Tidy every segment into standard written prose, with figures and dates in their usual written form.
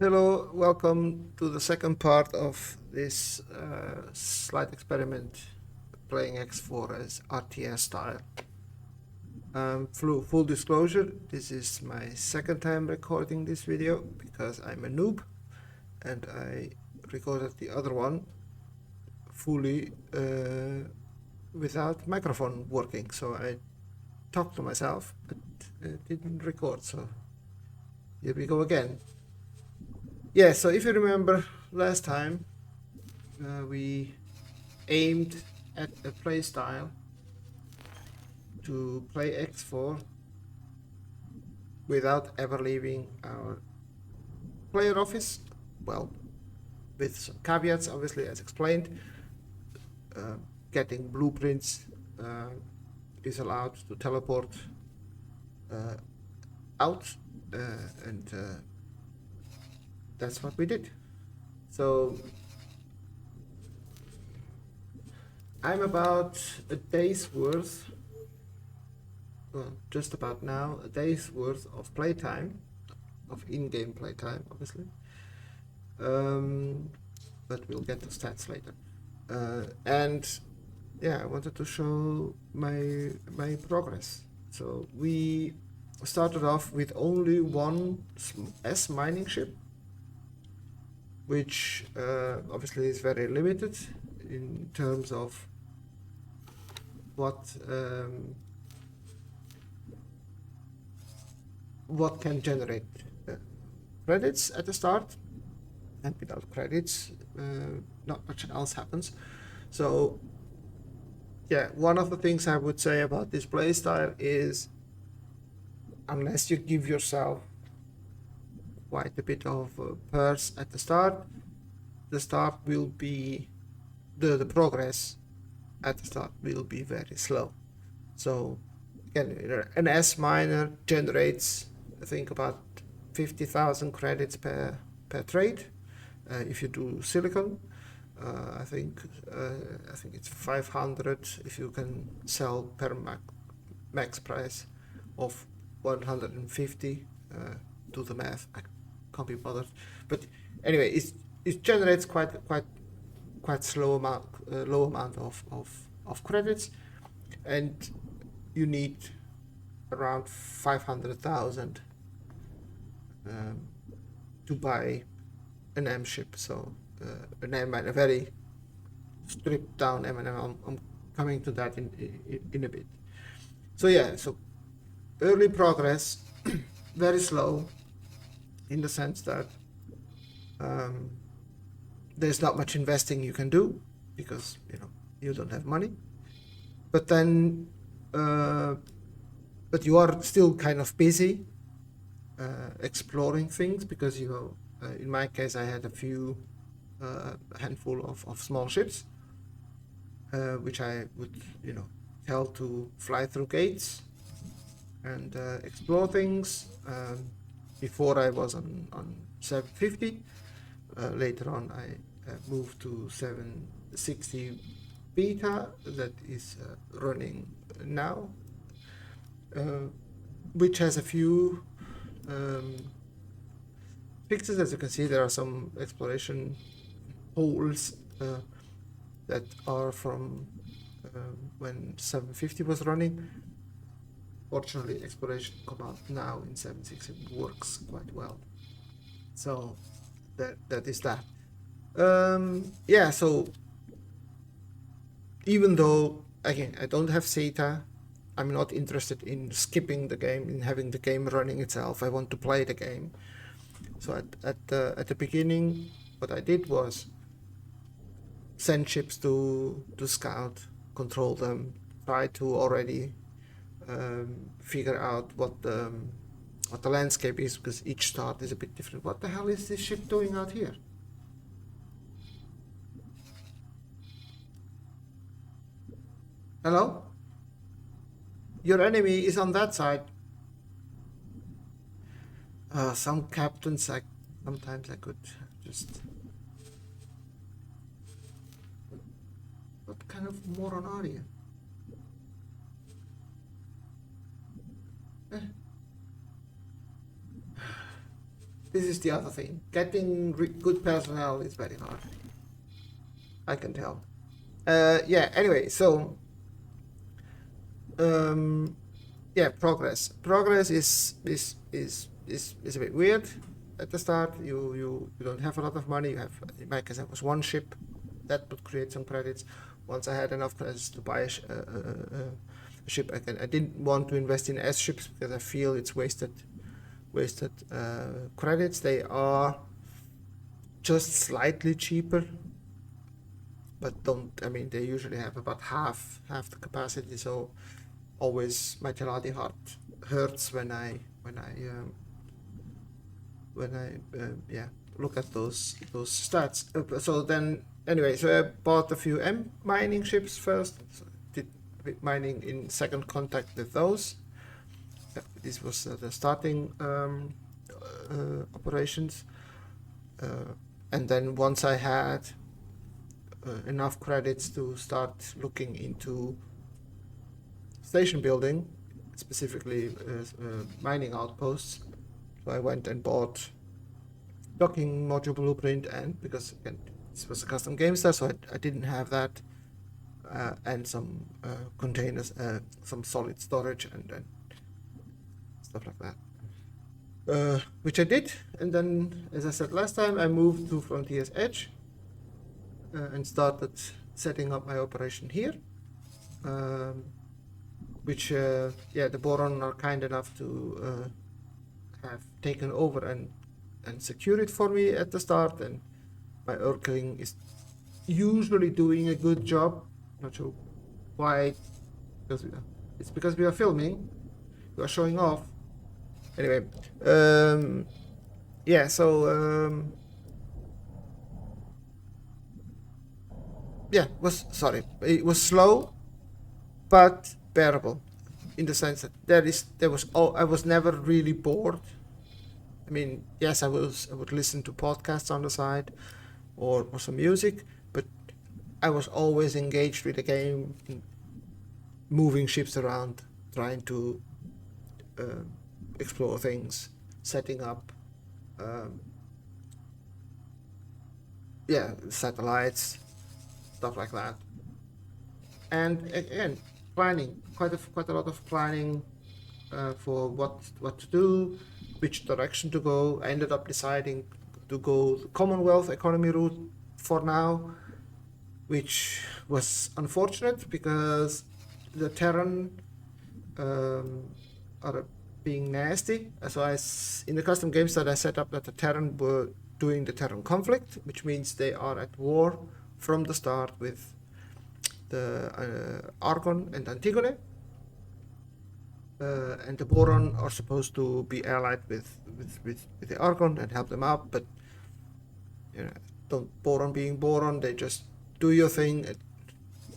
Hello, welcome to the second part of this slight experiment playing X4 as RTS style. Full disclosure, this is my second time recording this video because I'm a noob and I recorded the other one fully without microphone working, so I talked to myself but didn't record, so here we go again. Yeah, so if you remember last time, we aimed at a play style to play X4 without ever leaving our player office. Well, with some caveats, obviously, as explained. Getting blueprints is allowed to teleport out, and that's what we did. So I'm about a day's worth, well, just about now, a day's worth of playtime, of in-game playtime, obviously. But we'll get to stats later. And yeah, I wanted to show my progress. So we started off with only one S mining ship, which obviously is very limited in terms of what can generate credits at the start, and without credits not much else happens. So yeah, one of the things I would say about this playstyle is, unless you give yourself quite a bit of purse at the start will be the progress at the start will be very slow. So again, an S miner generates, I think, about 50,000 credits per trade. If you do silicon, I think it's 500 if you can sell per max price of 150. Do the math, I can't be bothered. But anyway, it generates quite low amount of credits, and you need around 500,000 to buy an M ship. So an M, a very stripped down M, and I'm coming to that in a bit. So yeah, so early progress, very slow, in the sense that there's not much investing you can do because you don't have money. But then, but you are still kind of busy exploring things, because in my case I had a handful of small ships, which I would tell to fly through gates and explore things. Before I was on 750. Later on I moved to 760 beta that is running now, which has a few fixes. As you can see, there are some exploration holes that are from when 750 was running. Fortunately, exploration command now in 760 works quite well. So that is that. Yeah, so even though, again, I don't have SATA, I'm not interested in skipping the game, in having the game running itself. I want to play the game. So at the beginning, what I did was send ships to scout, control them, try to already figure out what the landscape is, because each start is a bit different. What the hell is this ship doing out here? Hello? Your enemy is on that side. Some captains, sometimes I could just... What kind of moron are you? this is the other thing. Getting good personnel is very hard. I can tell. Yeah. Anyway, so yeah, progress is a bit weird at the start. You don't have a lot of money. You have, in my case, it was one ship that would create some credits. Once I had enough credits to buy a ship again, I didn't want to invest in S ships because I feel it's wasted credits. They are just slightly cheaper, but I mean, they usually have about half the capacity. So always my gelati heart hurts when I yeah, look at those stats. So then anyway, so I bought a few M mining ships first. So did a bit mining in second contact with those. This was the starting operations, and then once I had enough credits to start looking into station building, specifically mining outposts, so I went and bought docking module blueprint, and because again this was a custom game star, so I didn't have that, and some containers, some solid storage and stuff like that, which I did. And then, as I said last time, I moved to Frontier's Edge and started setting up my operation here, which yeah, the Boron are kind enough to have taken over and secure it for me at the start, and my Urkling is usually doing a good job. Not sure why, because it's because we are filming, we are showing off. Anyway, yeah, so yeah, it was slow but bearable, in the sense that I was never really bored. I mean, yes, I would listen to podcasts on the side or some music, but I was always engaged with the game, moving ships around, trying to explore things, setting up yeah, satellites, stuff like that. And again, planning, quite a lot of planning for what to do, which direction to go. I ended up deciding to go the Commonwealth economy route for now, which was unfortunate because the Terran are being nasty. So in the custom games that I set up, that the Terran were doing the Terran conflict, which means they are at war from the start with the Argon and Antigone. And the Boron are supposed to be allied with the Argon and help them out, but you know, don't Boron being Boron, they just do your thing.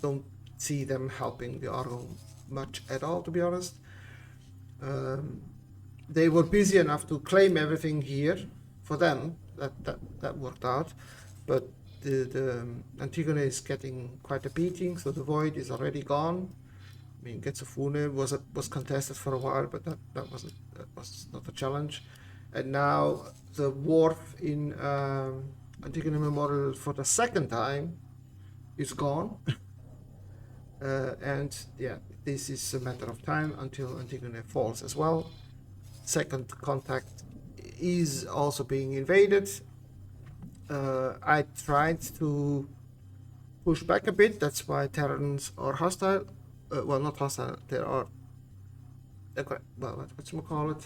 Don't see them helping the Argon much at all, to be honest. They were busy enough to claim everything here for them. That worked out, but the Antigone is getting quite a beating, so the Void is already gone. I mean, Getsufune was contested for a while, but that was not a challenge. And now the wharf in Antigone Memorial for the second time is gone. And yeah, this is a matter of time until Antigone falls as well. Second contact is also being invaded. I tried to push back a bit. That's why Terrans are hostile. Well, not hostile. They are. Well, whatchamacallit?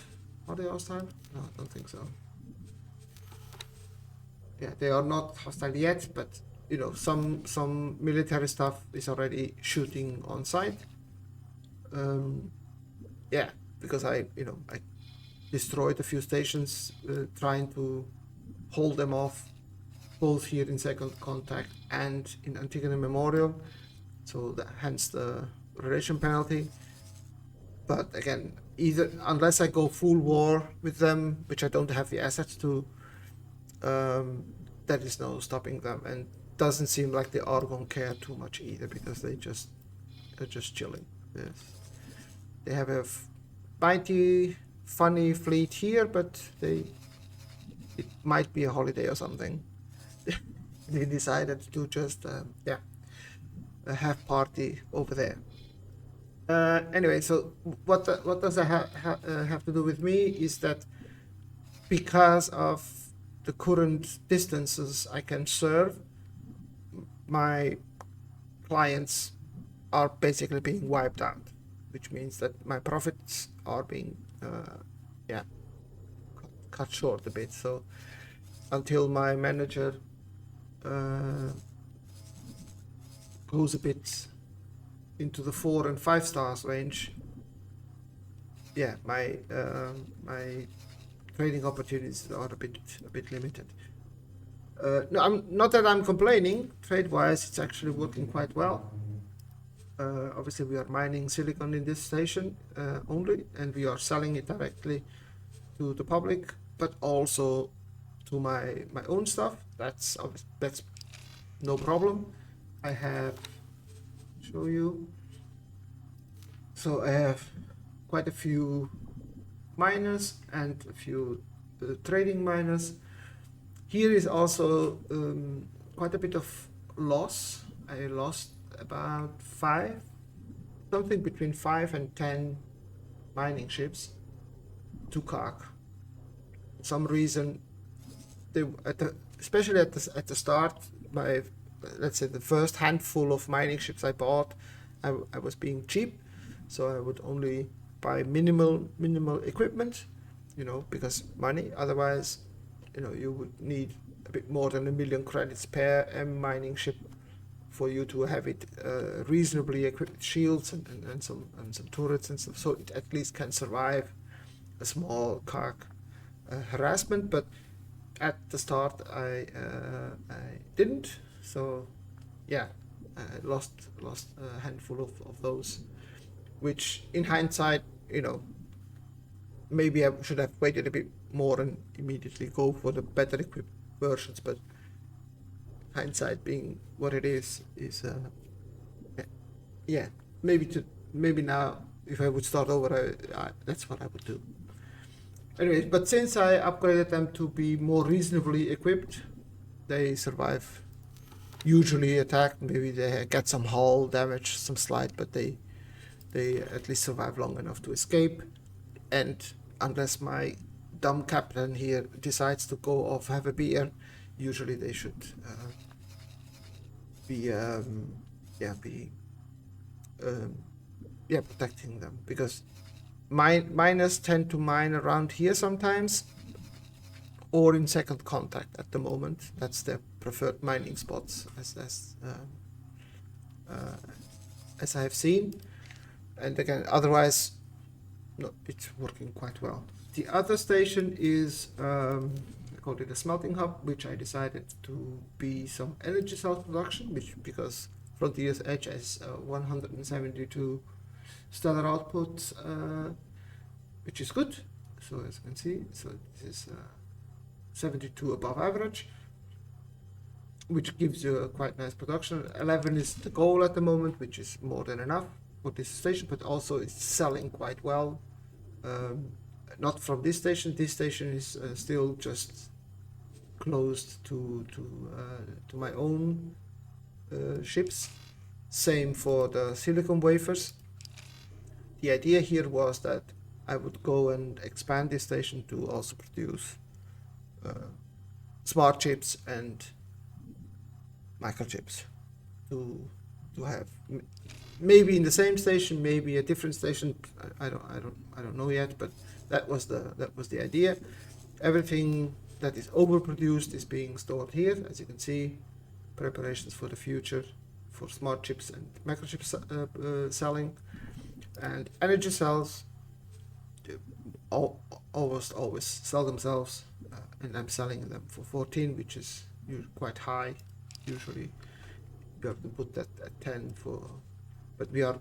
Are they hostile? No, I don't think so. Yeah, they are not hostile yet, but you know, some military stuff is already shooting on sight. Yeah, because I destroyed a few stations trying to hold them off, both here in second contact and in Antigone Memorial. So hence the relation penalty. But again, either unless I go full war with them, which I don't have the assets to, there is no stopping them, and doesn't seem like the Argon care too much either, because they're just chilling. Yes. They have a mighty funny fleet here, but they might be a holiday or something, we decided to just have party over there. Anyway, so what does that have to do with me is that because of the current distances I can serve, my clients are basically being wiped out, which means that my profits are being cut short a bit. So until my manager goes a bit into the 4 and 5 stars range, my trading opportunities are a bit limited. No, I'm not that I'm complaining. Trade-wise, it's actually working quite well. Obviously, we are mining silicon in this station only, and we are selling it directly to the public, but also to my own stuff. That's no problem. I have show you. So I have quite a few miners and a few trading miners. Here is also quite a bit of loss. I lost about something between 5 and 10 mining ships to KET. For some reason, especially at the start, let's say the first handful of mining ships I bought, I was being cheap, so I would only buy minimal equipment, because money. Otherwise, you would need a bit more than 1 million credits per mining ship for you to have it reasonably equipped with shields and some turrets and stuff, so it at least can survive a small KET harassment. But at the start, I didn't. So I lost a handful of those, which in hindsight, maybe I should have waited a bit more and immediately go for the better equipped versions. But hindsight being what it is maybe now if I would start over, that's what I would do. Anyways, but since I upgraded them to be more reasonably equipped, they survive. Usually attack, maybe they get some hull damage, some slide, but they at least survive long enough to escape. And unless my dumb captain here decides to go off have a beer, usually they should be protecting them, because miners tend to mine around here sometimes, or in second contact at the moment. That's their preferred mining spots, as I have seen. And again, otherwise, no, it's working quite well. The other station is, I called it a smelting hub, which I decided to be some energy cell production, because Frontier's Edge has 172 stellar output, which is good. So as you can see, so this is 72 above average, which gives you a quite nice production. 11 is the goal at the moment, which is more than enough for this station, but also it's selling quite well. Not from this station. This station is still just closed to my own ships. Same for the silicon wafers. The idea here was that I would go and expand this station to also produce smart chips and microchips to have maybe in the same station, maybe a different station. I don't know yet, but that was the idea. Everything that is overproduced is being stored here, as you can see. Preparations for the future for smart chips and microchips selling, and energy cells almost always sell themselves, and I'm selling them for 14, which is quite high. Usually you have to put that at 10 but we are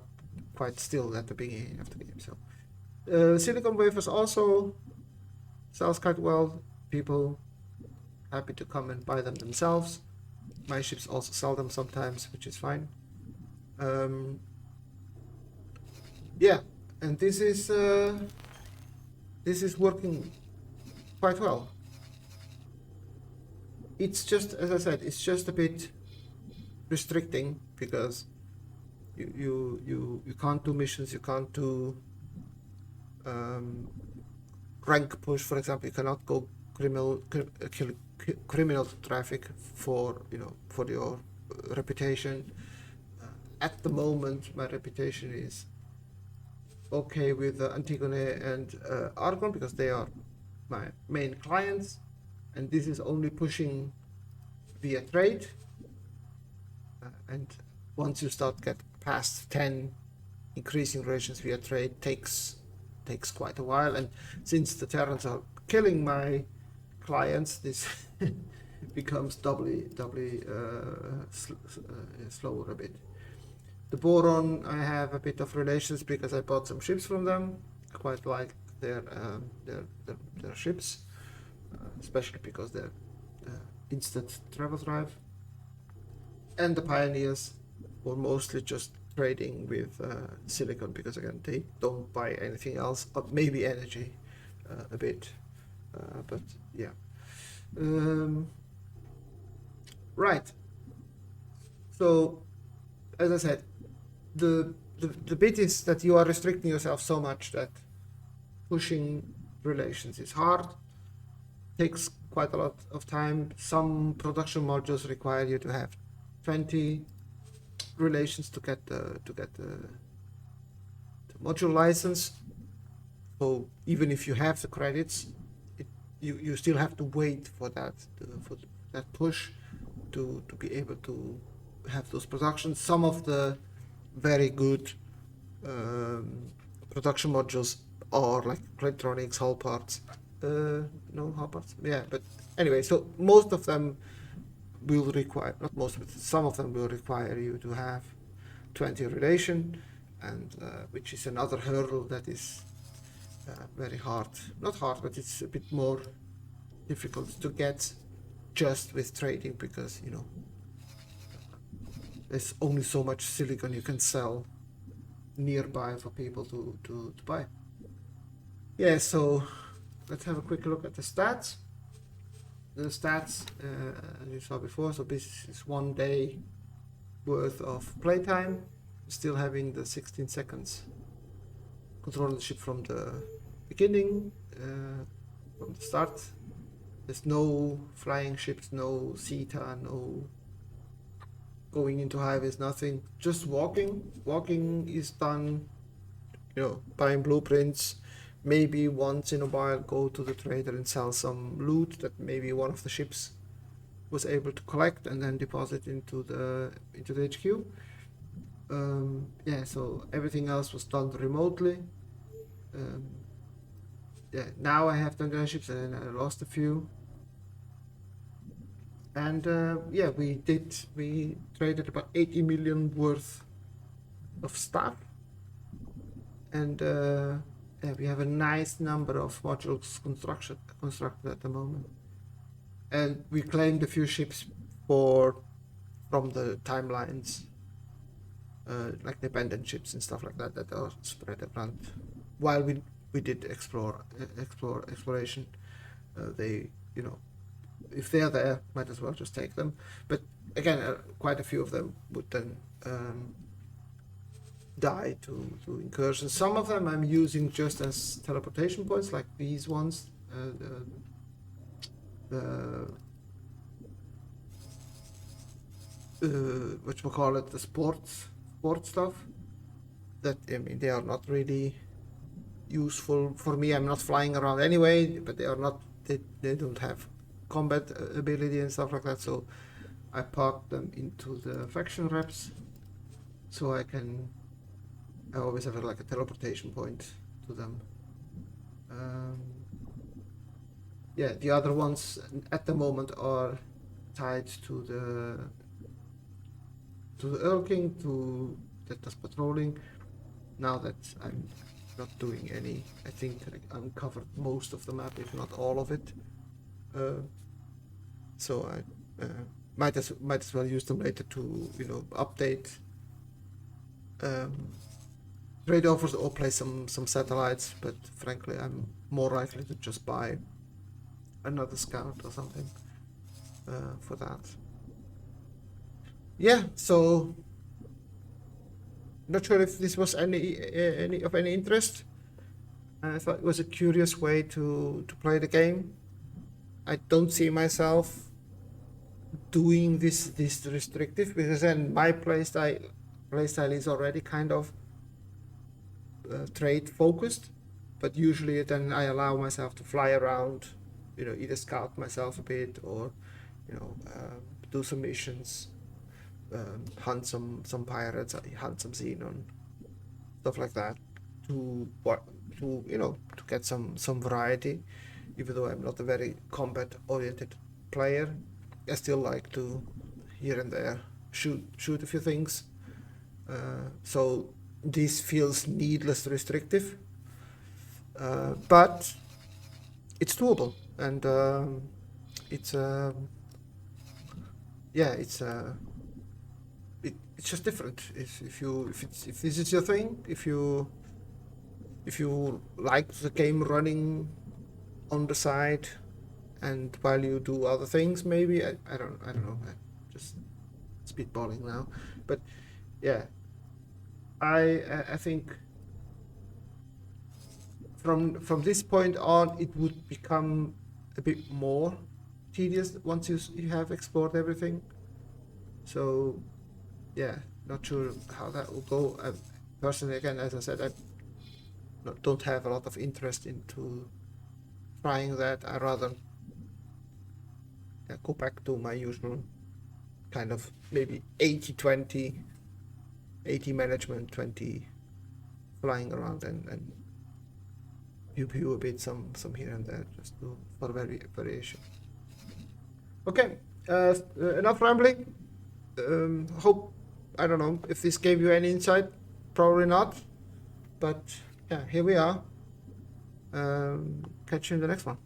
quite still at the beginning of the game. So silicon wafers also sells quite well. People happy to come and buy them themselves. My ships also sell them sometimes, which is fine. And this is working quite well. it's just, as I said, it's just a bit restricting because you can't do missions, you can't do rank push, for example. You cannot go criminal traffic for for your reputation. At the moment, my reputation is okay with Antigone and Argon because they are my main clients, and this is only pushing via trade. And once you start get past 10, increasing relations via trade takes quite a while. And since the Terrans are killing my clients, this becomes doubly slower a bit. The Boron, I have a bit of relations because I bought some ships from them. Quite like their ships, especially because they're instant travel drive. And the Pioneers were mostly just trading with silicon because again they don't buy anything else, but maybe energy a bit, but yeah. Right. So as I said, the bit is that you are restricting yourself so much that pushing relations is hard, takes quite a lot of time. Some production modules require you to have 20 relations to get the module license. So even if you have the credits, you still have to wait for that push to be able to have those productions. Some of the very good production modules are like electronics, hull parts. No hull parts. Yeah, but anyway, so most of them will require, not most, but some of them will require you to have 20 relation, and which is another hurdle that is very hard. Not hard, but it's a bit more difficult to get just with trading because there's only so much silicon you can sell nearby for people to buy. Yeah, so let's have a quick look at the stats. The stats, as you saw before, so this is 1 day worth of playtime, still having the 16 seconds control the ship from the beginning, from the start. There's no flying ships, no CETA, no going into highways, nothing. Just walking. Walking is done, buying blueprints. Maybe once in a while go to the trader and sell some loot that maybe one of the ships was able to collect and then deposit into the HQ. Yeah, so everything else was done remotely. Yeah, now I have 29 ships and I lost a few. And yeah, we traded about 80 million worth of stuff. And yeah, we have a nice number of modules constructed at the moment. And we claimed a few ships from the timelines, like the abandoned ships and stuff like that are spread around. While we did exploration, they, if they're there, might as well just take them. But again, quite a few of them would then die to incursions. Some of them I'm using just as teleportation points, like these ones. Whatchamacallit, the sports stuff. That, I mean, they are not really useful for me. I'm not flying around anyway, but they are not. They don't have combat ability and stuff like that. So I park them into the faction reps, so I always have like a teleportation point to them. Yeah, the other ones at the moment are tied to the Earl King that does patrolling. Now that I'm not doing any, I think I uncovered most of the map, if not all of it. So I might as well use them later to update trade offers or play some satellites. But frankly, I'm more likely to just buy another scout or something. for that. Yeah, so not sure if this was any of any interest. I thought it was a curious way to play the game. I don't see myself doing this restrictive, because then my playstyle is already kind of trade focused, but usually then I allow myself to fly around, either scout myself a bit, or do some missions, hunt some pirates, hunt some xenon, stuff like that, to to get some variety. Even though I'm not a very combat oriented player, I still like to here and there shoot a few things. So this feels needless restrictive, but it's doable, and it's yeah, it's just different. If this is your thing, if you like the game running on the side, and while you do other things, maybe I don't know. I'm just spitballing now, but yeah, I think from this point on it would become a bit more tedious once you have explored everything. So yeah, not sure how that will go. Personally, again, as I said, I don't have a lot of interest into trying that. I rather go back to my usual kind of maybe 80-20, 80 management, 20 flying around, and pew a bit, some here and there, just for variation. Okay, enough rambling. Hope, I don't know if this gave you any insight. Probably not, but yeah, here we are. Catch you in the next one.